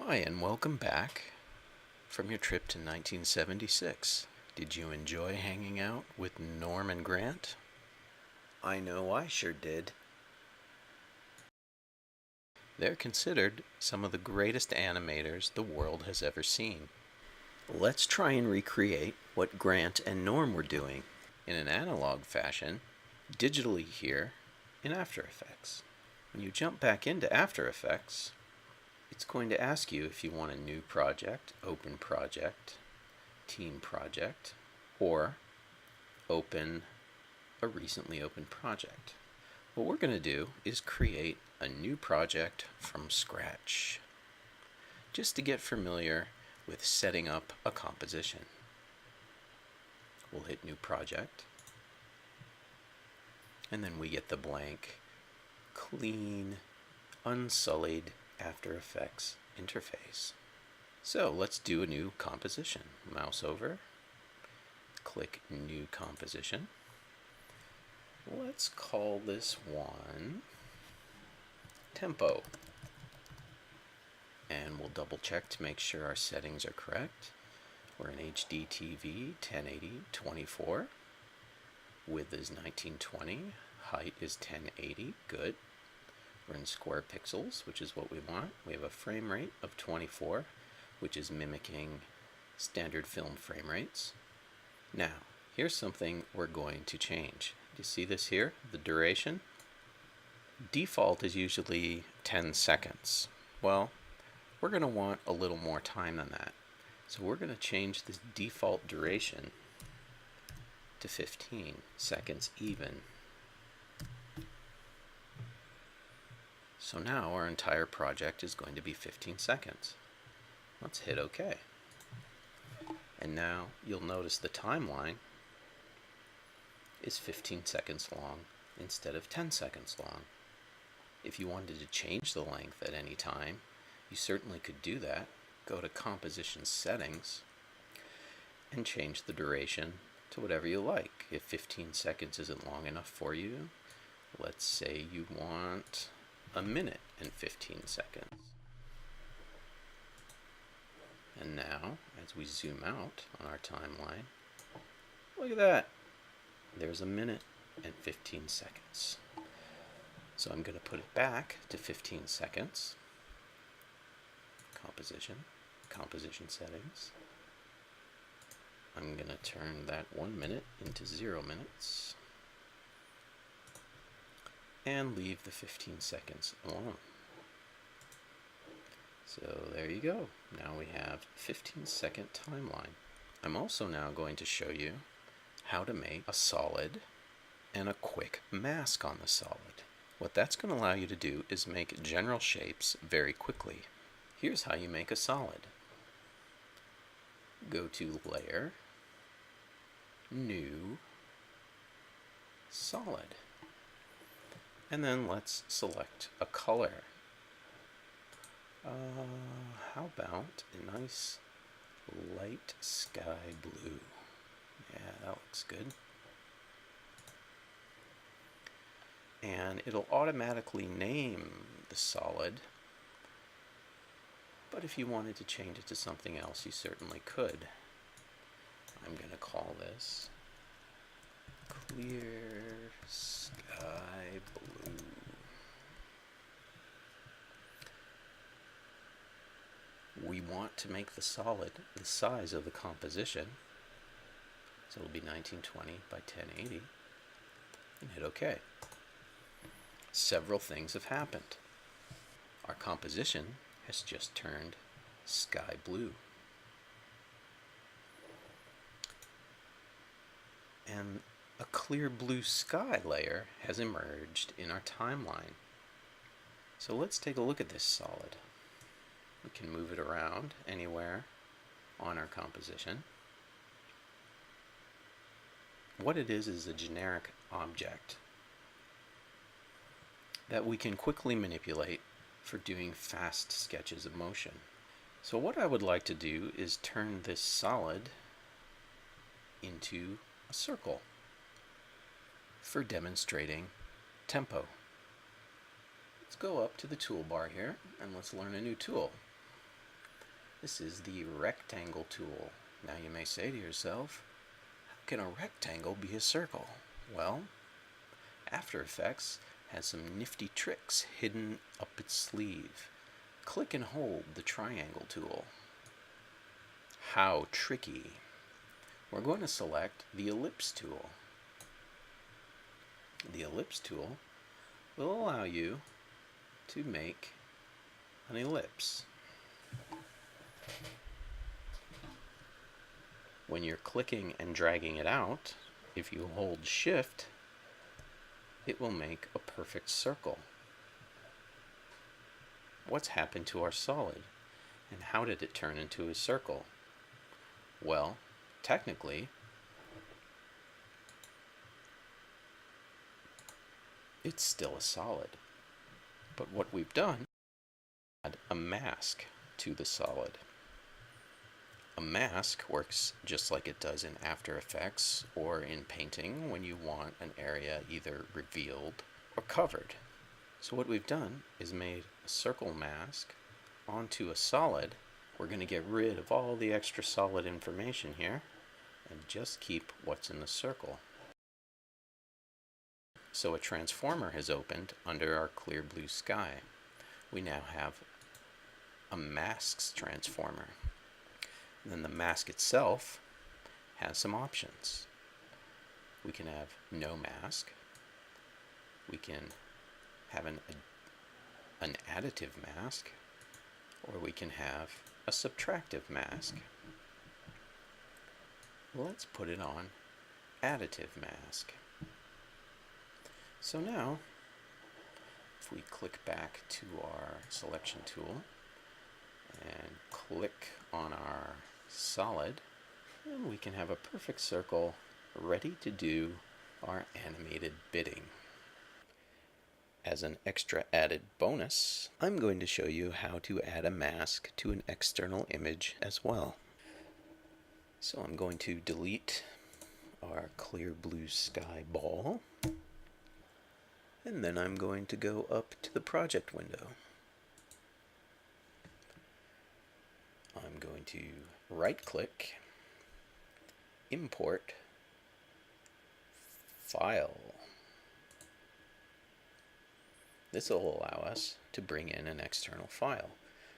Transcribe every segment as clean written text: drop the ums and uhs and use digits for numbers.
Hi, and welcome back from your trip to 1976. Did you enjoy hanging out with Norm and Grant? I know I sure did. They're considered some of the greatest animators the world has ever seen. Let's try and recreate what Grant and Norm were doing in an analog fashion, digitally here in After Effects. When you jump back into After Effects, it's going to ask you if you want a new project, open project, team project, or open a recently opened project. What we're going to do is create a new project from scratch, just to get familiar with setting up a composition. We'll hit New Project, and then we get the blank, clean, unsullied After Effects interface. So let's do a new composition. Mouse over, click New Composition. Let's call this one Tempo. And we'll double check to make sure our settings are correct. We're in HD TV, 1080, 24. Width is 1920. Height is 1080. Good. We're in square pixels, which is what we want. We have a frame rate of 24, which is mimicking standard film frame rates. Now, here's something we're going to change. Do you see this here? The duration? Default is usually 10 seconds. Well, we're going to want a little more time than that. So we're going to change the default duration to 15 seconds even. So now our entire project is going to be 15 seconds. Let's hit OK. And now you'll notice the timeline is 15 seconds long instead of 10 seconds long. If you wanted to change the length at any time, you certainly could do that. Go to Composition Settings and change the duration to whatever you like. If 15 seconds isn't long enough for you, let's say you want a minute and 15 seconds. And now, as we zoom out on our timeline, look at that. There's a minute and 15 seconds. So I'm going to put it back to 15 seconds. Composition settings. I'm going to turn that 1 minute into 0 minutes. And leave the 15 seconds alone. So there you go. Now we have 15-second timeline. I'm also now going to show you how to make a solid and a quick mask on the solid. What that's going to allow you to do is make general shapes very quickly. Here's how you make a solid. Go to Layer, New, Solid. And then let's select a color. How about a nice light sky blue? Yeah, that looks good. And it'll automatically name the solid, but if you wanted to change it to something else, you certainly could. I'm going to call this Clear Sky Blue. We want to make the solid the size of the composition, so it'll be 1920 by 1080, and hit OK. Several things have happened. Our composition has just turned sky blue. And a clear blue sky layer has emerged in our timeline. So let's take a look at this solid. We can move it around anywhere on our composition. What it is a generic object that we can quickly manipulate for doing fast sketches of motion. So what I would like to do is turn this solid into a circle for demonstrating tempo. Let's go up to the toolbar here and let's learn a new tool. This is the rectangle tool. Now you may say to yourself, how can a rectangle be a circle? Well, After Effects has some nifty tricks hidden up its sleeve. Click and hold the triangle tool. How tricky. We're going to select the ellipse tool. The ellipse tool will allow you to make an ellipse. When you're clicking and dragging it out, if you hold Shift, it will make a perfect circle. What's happened to our solid? And how did it turn into a circle? Well, technically, it's still a solid. But what we've done is add a mask to the solid. A mask works just like it does in After Effects or in painting when you want an area either revealed or covered. So what we've done is made a circle mask onto a solid. We're going to get rid of all the extra solid information here and just keep what's in the circle. So a transformer has opened under our clear blue sky. We now have a masks transformer. And then the mask itself has some options. We can have no mask. We can have an additive mask, or we can have a subtractive mask. Let's put it on additive mask. So now, if we click back to our selection tool and click on our solid, and we can have a perfect circle ready to do our animated bidding. As an extra added bonus, I'm going to show you how to add a mask to an external image as well. So I'm going to delete our clear blue sky ball, and then I'm going to go up to the project window. I'm going to right-click, import, file. This will allow us to bring in an external file.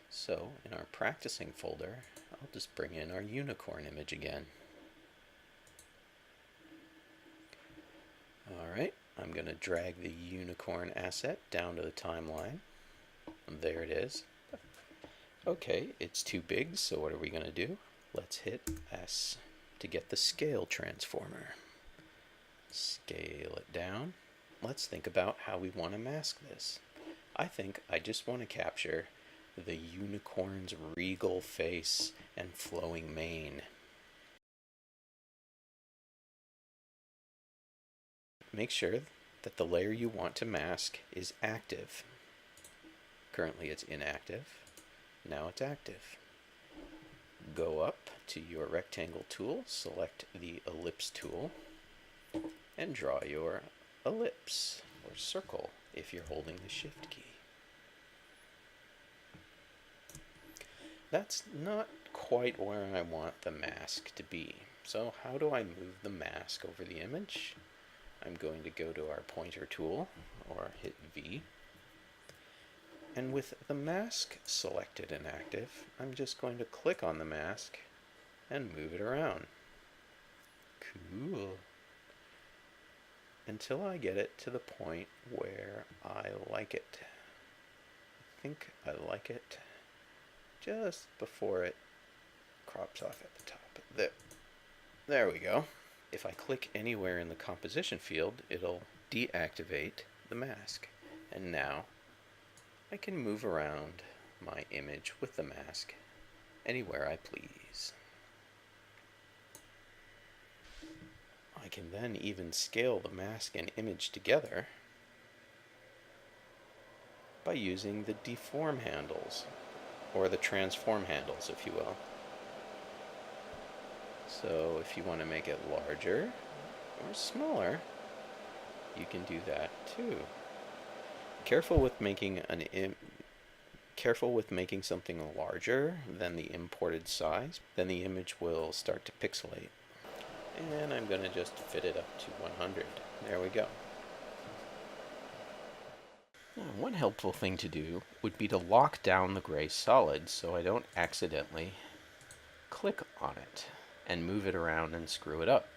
So in our practicing folder, I'll just bring in our unicorn image again. Alright, I'm going to drag the unicorn asset down to the timeline. And there it is. Okay, it's too big, so what are we going to do? Let's hit S to get the scale transformer. Scale it down. Let's think about how we want to mask this. I think I just want to capture the unicorn's regal face and flowing mane. Make sure that the layer you want to mask is active. Currently it's inactive. Now it's active. Go up to your rectangle tool, select the ellipse tool, and draw your ellipse or circle if you're holding the Shift key. That's not quite where I want the mask to be. So how do I move the mask over the image? I'm going to go to our pointer tool or hit V. And with the mask selected and active, I'm just going to click on the mask and move it around. Cool. Until I get it to the point where I like it. I think I like it just before it crops off at the top. There we go. If I click anywhere in the composition field, it'll deactivate the mask. And now I can move around my image with the mask anywhere I please. I can then even scale the mask and image together by using the deform handles, or the transform handles, if you will. So if you want to make it larger or smaller, you can do that too. Careful with making careful with making something larger than the imported size, then the image will start to pixelate. And I'm going to just fit it up to 100. There we go. Now, one helpful thing to do would be to lock down the gray solid so I don't accidentally click on it and move it around and screw it up.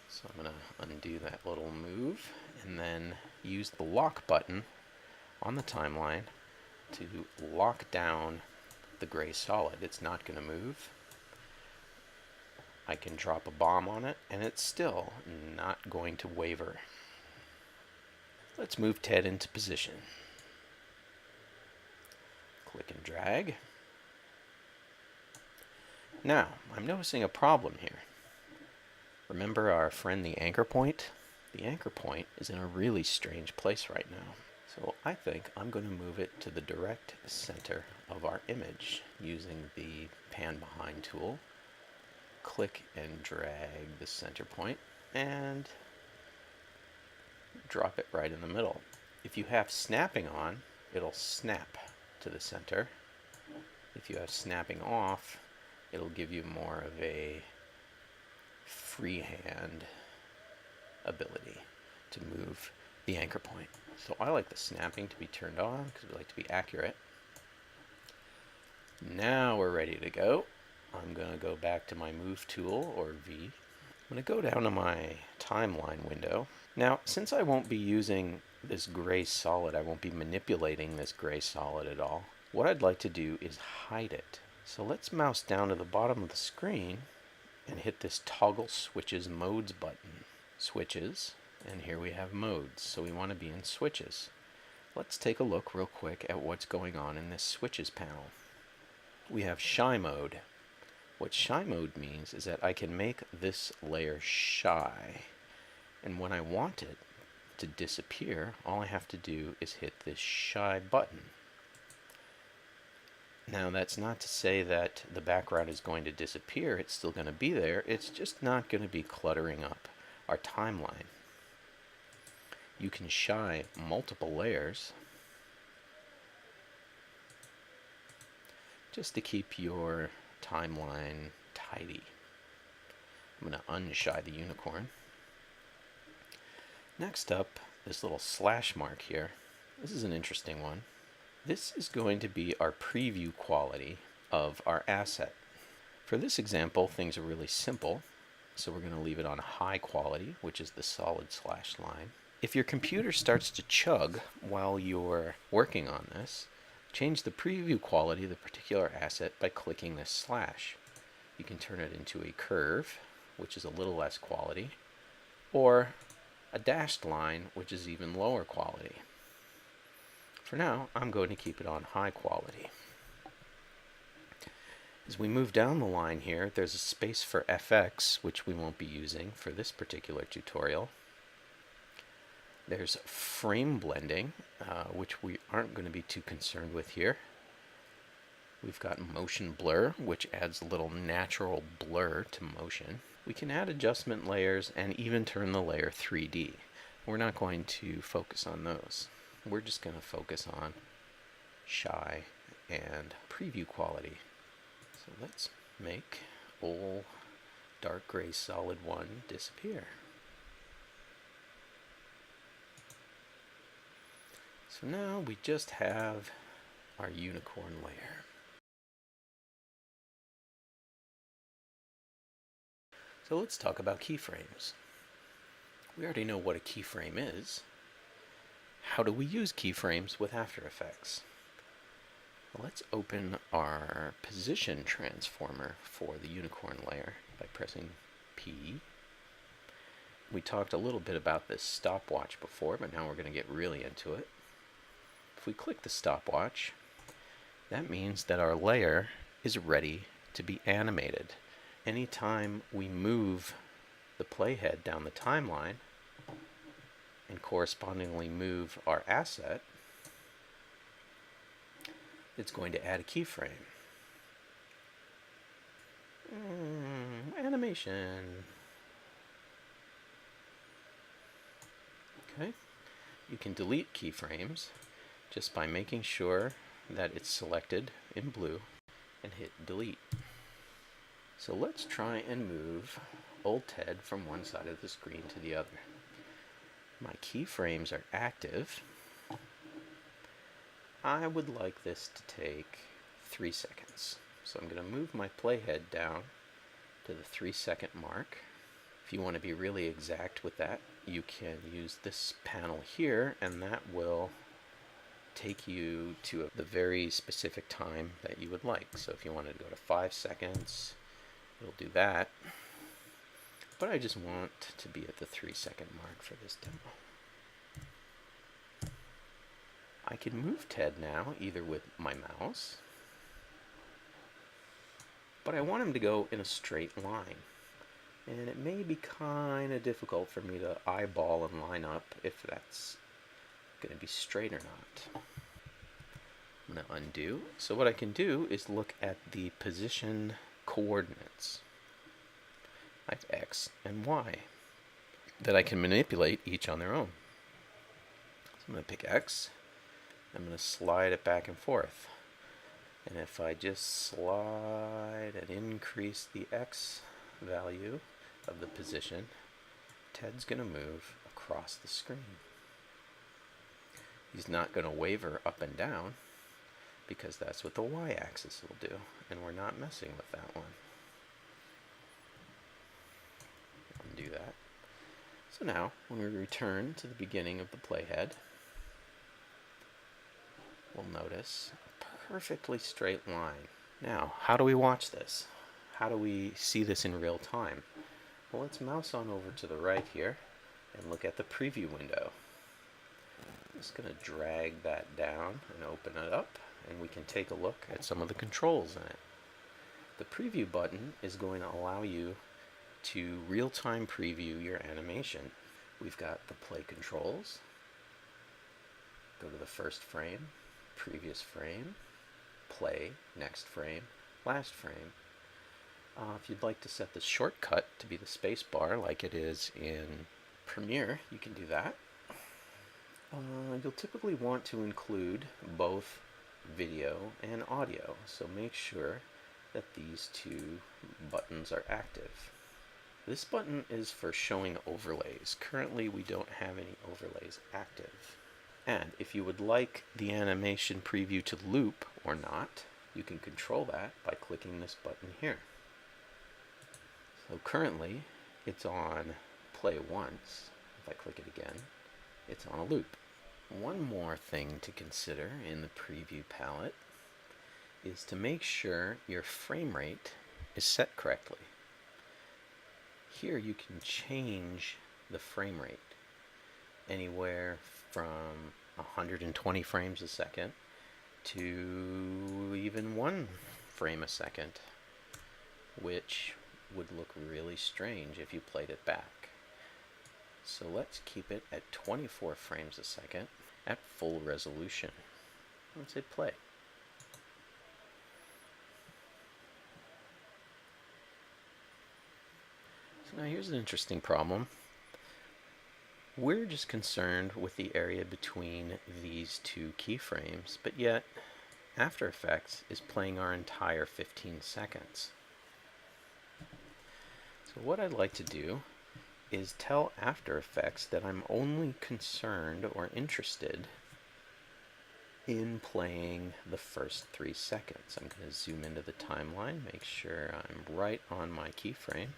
So I'm going to undo that little move and then use the lock button on the timeline to lock down the gray solid. It's not going to move. I can drop a bomb on it and it's still not going to waver. Let's move Ted into position. Click and drag. Now, I'm noticing a problem here. Remember our friend the anchor point? The anchor point is in a really strange place right now. So I think I'm going to move it to the direct center of our image using the pan behind tool. Click and drag the center point and drop it right in the middle. If you have snapping on, it'll snap to the center. If you have snapping off, it'll give you more of a freehand ability to move the anchor point. So I like the snapping to be turned on because we like to be accurate. Now we're ready to go. I'm going to go back to my move tool, or V. I'm going to go down to my timeline window. Now, since I won't be using this gray solid, I won't be manipulating this gray solid at all, what I'd like to do is hide it. So let's mouse down to the bottom of the screen and hit this toggle switches modes button. Switches, and here we have modes, so we want to be in switches. Let's take a look real quick at what's going on in this switches panel. We have shy mode. What shy mode means is that I can make this layer shy, and when I want it to disappear, all I have to do is hit this shy button. Now, that's not to say that the background is going to disappear. It's still going to be there. It's just not going to be cluttering up our timeline. You can shy multiple layers just to keep your timeline tidy. I'm going to unshy the unicorn. Next up, this little slash mark here. This is an interesting one. This is going to be our preview quality of our asset. For this example, things are really simple, so we're going to leave it on high quality, which is the solid slash line. If your computer starts to chug while you're working on this, change the preview quality of the particular asset by clicking this slash. You can turn it into a curve, which is a little less quality, or a dashed line, which is even lower quality. For now, I'm going to keep it on high quality. As we move down the line here, there's a space for FX, which we won't be using for this particular tutorial. There's frame blending, which we aren't going to be too concerned with here. We've got motion blur, which adds a little natural blur to motion. We can add adjustment layers and even turn the layer 3D. We're not going to focus on those. We're just going to focus on shy and preview quality. So let's make old dark gray solid 1 disappear. So now we just have our unicorn layer. So let's talk about keyframes. We already know what a keyframe is. How do we use keyframes with After Effects? Well, let's open our position transformer for the unicorn layer by pressing P. We talked a little bit about this stopwatch before, but now we're going to get really into it. If we click the stopwatch, that means that our layer is ready to be animated. Anytime we move the playhead down the timeline and correspondingly move our asset, it's going to add a keyframe. Animation. Okay. You can delete keyframes just by making sure that it's selected in blue and hit delete. So let's try and move old Ted from one side of the screen to the other. My keyframes are active. I would like this to take 3 seconds. So I'm going to move my playhead down to the 3-second mark. If you want to be really exact with that, you can use this panel here, and that will take you to the very specific time that you would like. So if you wanted to go to 5 seconds, it'll do that. But I just want to be at the 3-second mark for this demo. I can move Ted now either with my mouse, but I want him to go in a straight line. And it may be kind of difficult for me to eyeball and line up if that's going to be straight or not. I'm going to undo. So what I can do is look at the position coordinates. I have X and Y that I can manipulate each on their own. So I'm going to pick X. I'm going to slide it back and forth. And if I just slide and increase the X value of the position, Ted's going to move across the screen. He's not going to waver up and down because that's what the Y-axis will do, and we're not messing with that one. Undo that. So now, when we return to the beginning of the playhead, we'll notice a perfectly straight line. Now, how do we watch this? How do we see this in real time? Well, let's mouse on over to the right here and look at the preview window. I'm just going to drag that down and open it up, and we can take a look at some of the controls in it. The preview button is going to allow you to real-time preview your animation. We've got the play controls. Go to the first frame, previous frame, play, next frame, last frame. If you'd like to set the shortcut to be the space bar like it is in Premiere, you can do that. You'll typically want to include both video and audio, so make sure that these two buttons are active. This button is for showing overlays. Currently we don't have any overlays active. And if you would like the animation preview to loop or not, you can control that by clicking this button here. So currently it's on play once. If I click it again, it's on a loop. One more thing to consider in the preview palette is to make sure your frame rate is set correctly. Here you can change the frame rate anywhere from 120 frames a second to even 1 frame a second, which would look really strange if you played it back. So let's keep it at 24 frames a second at full resolution. Let's hit play. So now here's an interesting problem. We're just concerned with the area between these two keyframes, but yet After Effects is playing our entire 15 seconds. So what I'd like to do is tell After Effects that I'm only concerned or interested in playing the first 3 seconds. I'm going to zoom into the timeline, make sure I'm right on my keyframe,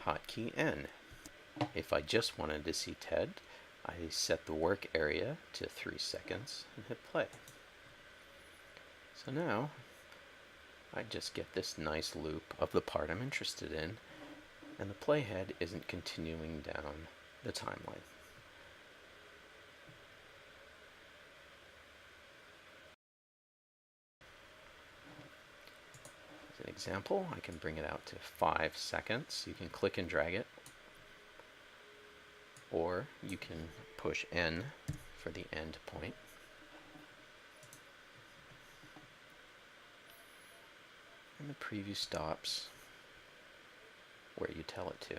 hotkey N. If I just wanted to see Ted, I set the work area to 3 seconds and hit play. So now I just get this nice loop of the part I'm interested in, and the playhead isn't continuing down the timeline. As an example, I can bring it out to 5 seconds. You can click and drag it, or you can push N for the end point. And the preview stops where you tell it to.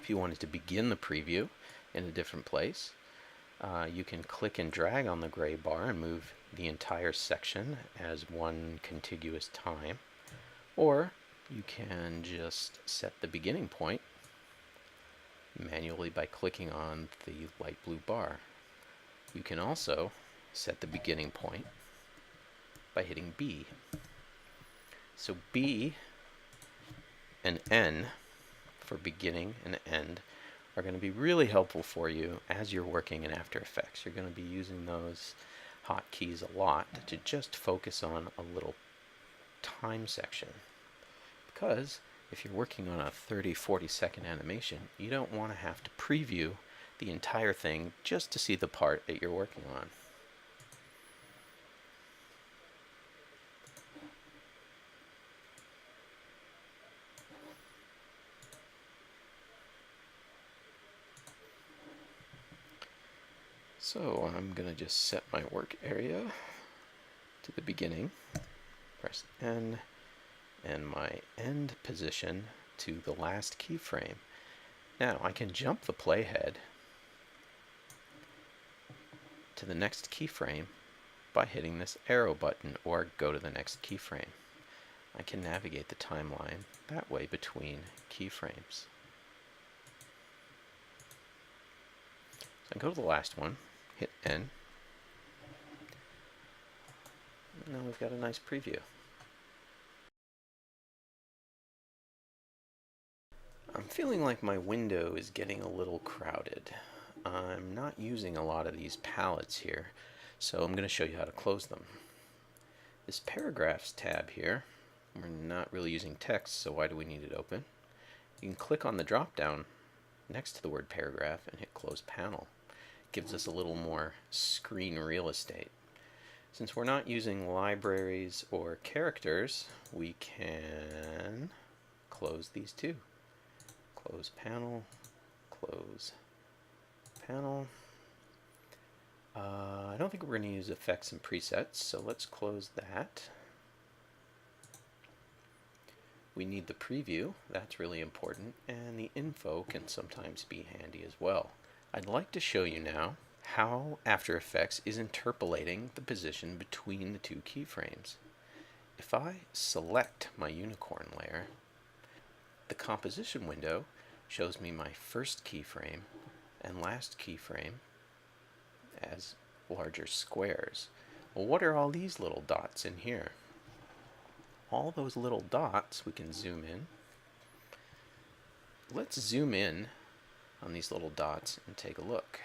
If you wanted to begin the preview in a different place, You can click and drag on the gray bar and move the entire section as one contiguous time, or you can just set the beginning point manually by clicking on the light blue bar. You can also set the beginning point by hitting B. So B and N for beginning and end are going to be really helpful for you as you're working in After Effects. You're going to be using those hotkeys a lot to just focus on a little time section. Because if you're working on a 30-40 second animation, you don't want to have to preview the entire thing just to see the part that you're working on. So I'm going to just set my work area to the beginning, press N, and my end position to the last keyframe. Now I can jump the playhead to the next keyframe by hitting this arrow button, or go to the next keyframe. I can navigate the timeline that way between keyframes. So I go to the last one, hit N, and now we've got a nice preview. I'm feeling like my window is getting a little crowded. I'm not using a lot of these palettes here, so I'm going to show you how to close them. This paragraphs tab here, we're not really using text, so why do we need it open? You can click on the drop down next to the word paragraph and hit close panel. It gives us a little more screen real estate. Since we're not using libraries or characters, we can close these two. Close panel, close panel. I don't think we're going to use effects and presets, so let's close that. We need the preview, that's really important, and the info can sometimes be handy as well. I'd like to show you now how After Effects is interpolating the position between the two keyframes. If I select my unicorn layer, the composition window shows me my first keyframe and last keyframe as larger squares. Well, what are all these little dots in here? All those little dots, we can zoom in. Let's zoom in on these little dots and take a look.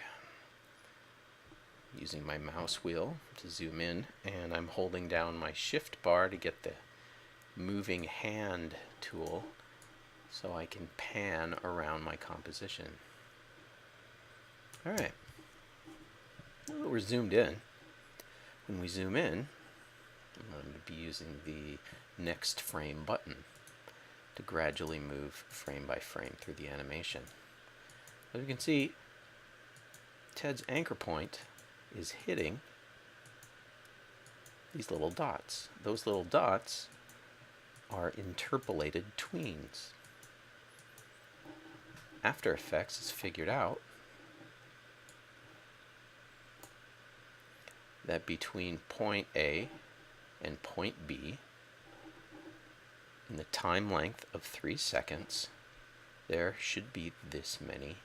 Using my mouse wheel to zoom in, and I'm holding down my shift bar to get the moving hand tool so I can pan around my composition. Alright, now that we're zoomed in, when we zoom in, I'm going to be using the next frame button to gradually move frame by frame through the animation. As you can see, Ted's anchor point is hitting these little dots. Those little dots are interpolated tweens. After Effects has figured out that between point A and point B, in the time length of 3 seconds, there should be this many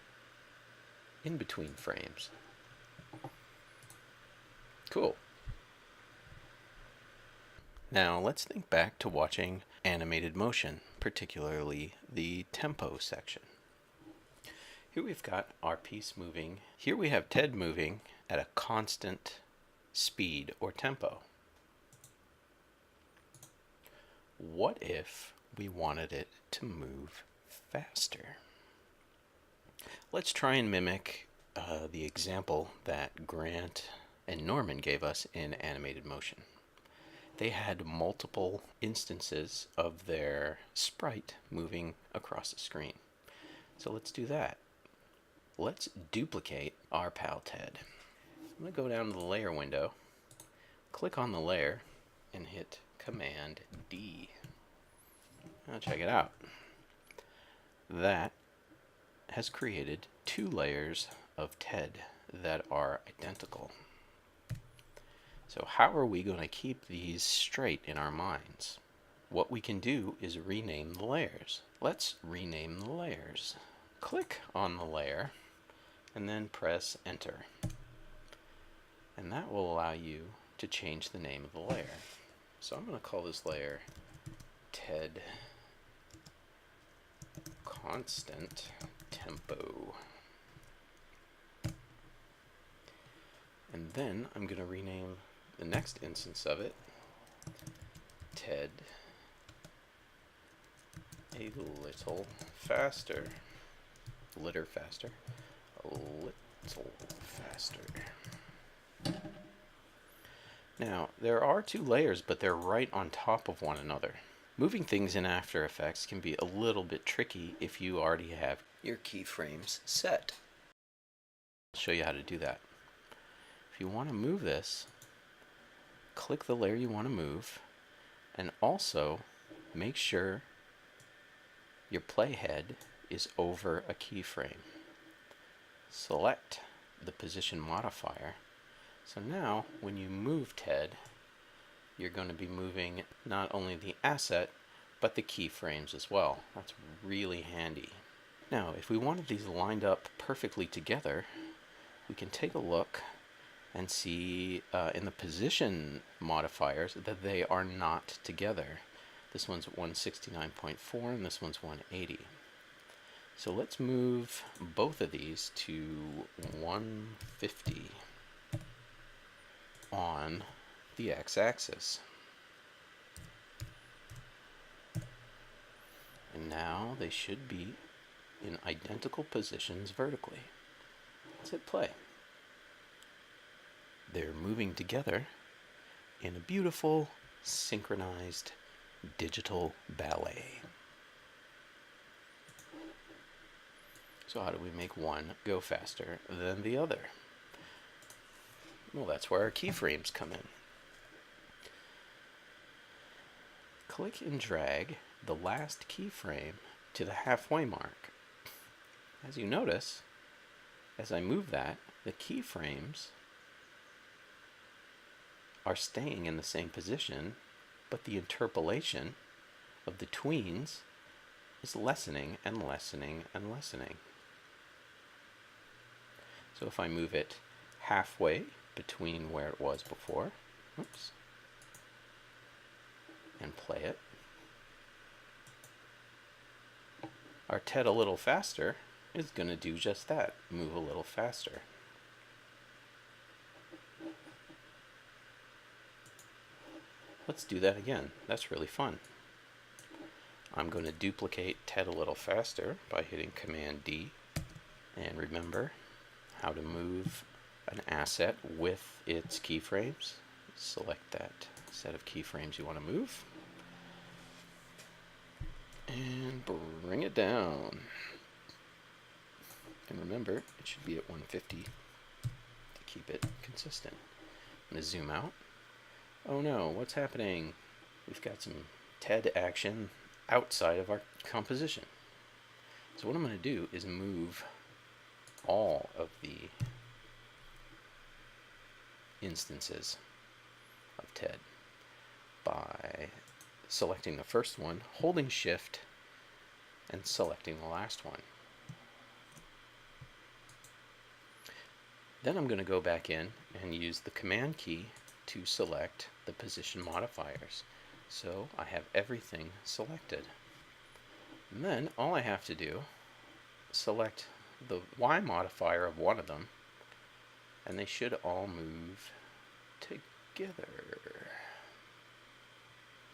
in between frames. Cool. Now let's think back to watching animated motion, particularly the tempo section. Here we've got our piece moving. Here we have Ted moving at a constant speed or tempo. What if we wanted it to move faster? Let's try and mimic the example that Grant and Norman gave us in animated motion. They had multiple instances of their sprite moving across the screen. So let's do that. Let's duplicate our pal Ted. I'm going to go down to the layer window, click on the layer, and hit Command D. Now check it out. That has created 2 layers of Ted. that are identical. So how are we going to keep these straight in our minds? What we can do is rename the layers. Let's rename the layers. Click on the layer and then press Enter. And that will allow you to change the name of the layer. So I'm going to call this layer TED Constant Tempo. And then I'm going to rename the next instance of it TED a little faster. Litter faster. A little faster. Now, there are two layers, but they're right on top of one another. Moving things in After Effects can be a little bit tricky if you already have your keyframes set. I'll show you how to do that. If you want to move this, click the layer you want to move, and also make sure your playhead is over a keyframe. Select the position modifier. So now, when you move TED, you're going to be moving not only the asset, but the keyframes as well. That's really handy. Now, if we wanted these lined up perfectly together, we can take a look and see in the position modifiers that they are not together. This one's 169.4 and this one's 180. So let's move both of these to 150 on the x-axis. And now they should be in identical positions vertically. Let's hit play. They're moving together in a beautiful, synchronized digital ballet. So how do we make one go faster than the other? Well, that's where our keyframes come in. Click and drag the last keyframe to the halfway mark. As you notice, as I move that, the keyframes are staying in the same position, but the interpolation of the tweens is lessening and lessening and lessening. So if I move it halfway between where it was before, oops, and play it, our TED a little faster is going to do just that, move a little faster. Let's do that again. That's really fun. I'm going to duplicate TED a little faster by hitting Command D. And remember how to move an asset with its keyframes. Select that set of keyframes you want to move. And bring it down. And remember, it should be at 150 to keep it consistent. I'm going to zoom out. Oh no, what's happening? We've got some TED action outside of our composition. So what I'm going to do is move all of the instances of TED by selecting the first one, holding Shift, and selecting the last one. Then I'm going to go back in and use the Command key to select the position modifiers. So I have everything selected. And then all I have to do is select the Y modifier of one of them, and they should all move together.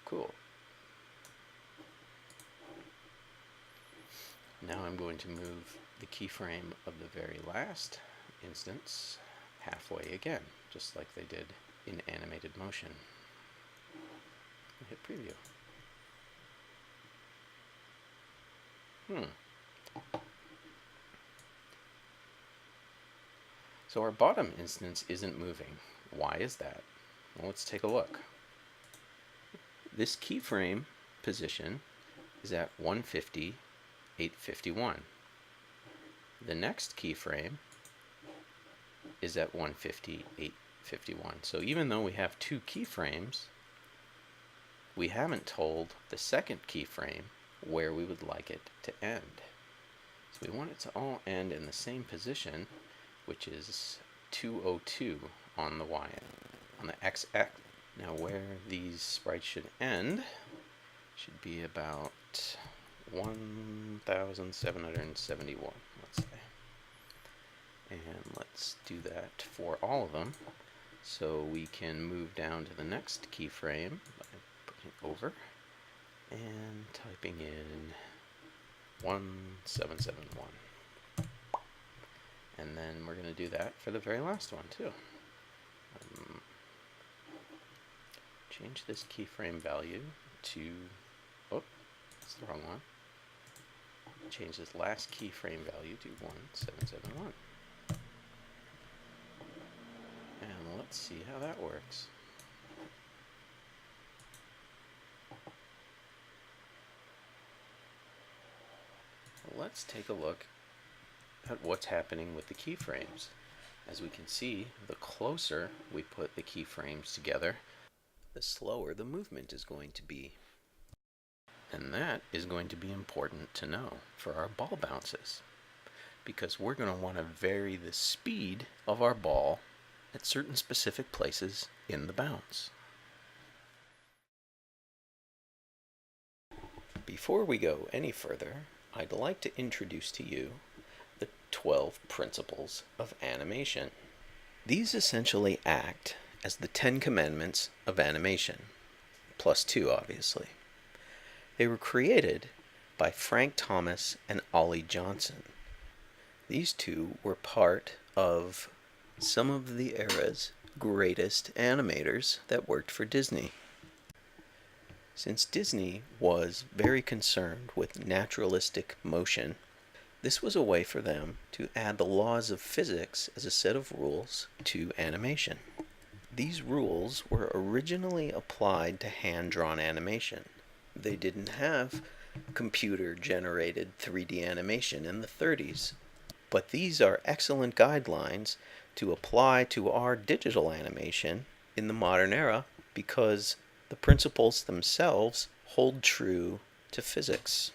Cool. Now I'm going to move the keyframe of the very last instance halfway again, just like they did in animated motion. Hit preview. So our bottom instance isn't moving. Why is that? Well, let's take a look. This keyframe position is at 150, 851. The next keyframe is at 158.51. So even though we have two keyframes, we haven't told the second keyframe where we would like it to end. So we want it to all end in the same position, which is 202 on the Y, on the X-axis. Now where these sprites should end should be about 1,771, let's say. And let's do that for all of them. So we can move down to the next keyframe by putting over and typing in 1771. And then we're going to do that for the very last one too. Change this keyframe value to, oh, that's the wrong one. Change this last keyframe value to 1771. And let's see how that works. Let's take a look at what's happening with the keyframes. As we can see, the closer we put the keyframes together, the slower the movement is going to be. And that is going to be important to know for our ball bounces, because we're going to want to vary the speed of our ball at certain specific places in the bounce. Before we go any further, I'd like to introduce to you the 12 principles of animation. These essentially act as the 10 commandments of animation, plus 2 obviously. They were created by Frank Thomas and Ollie Johnson. These two were part of some of the era's greatest animators that worked for Disney. Since Disney was very concerned with naturalistic motion, this was a way for them to add the laws of physics as a set of rules to animation. These rules were originally applied to hand-drawn animation. They didn't have computer-generated 3D animation in the 30s. But these are excellent guidelines to apply to our digital animation in the modern era, because the principles themselves hold true to physics.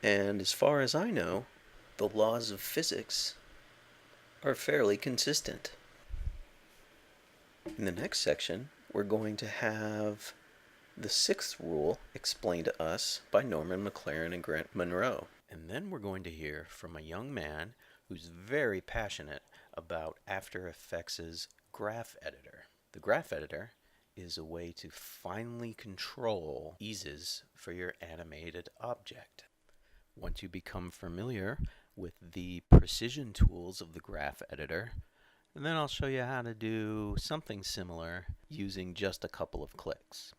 And as far as I know, the laws of physics are fairly consistent. In the next section, we're going to have the 6th rule explained to us by Norman McLaren and Grant Monroe. And then we're going to hear from a young man who's very passionate about After Effects' graph editor. The graph editor is a way to finely control eases for your animated object. Once you become familiar with the precision tools of the graph editor, and then I'll show you how to do something similar using just a couple of clicks.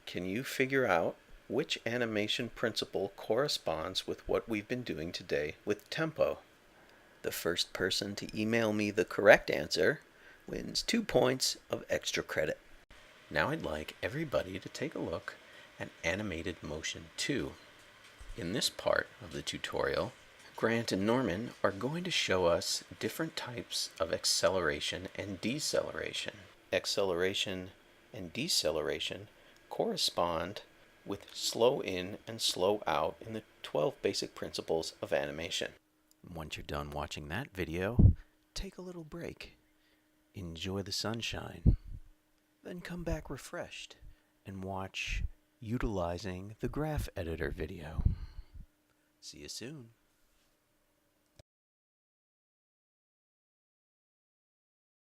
Can you figure out which animation principle corresponds with what we've been doing today with tempo? The first person to email me the correct answer wins 2 points of extra credit. Now I'd like everybody to take a look at animated motion 2. In this part of the tutorial, Grant and Norman are going to show us different types of acceleration and deceleration. Acceleration and deceleration correspond with slow in and slow out in the 12 basic principles of animation. Once you're done watching that video, take a little break. Enjoy the sunshine. Then come back refreshed and watch utilizing the graph editor video. See you soon.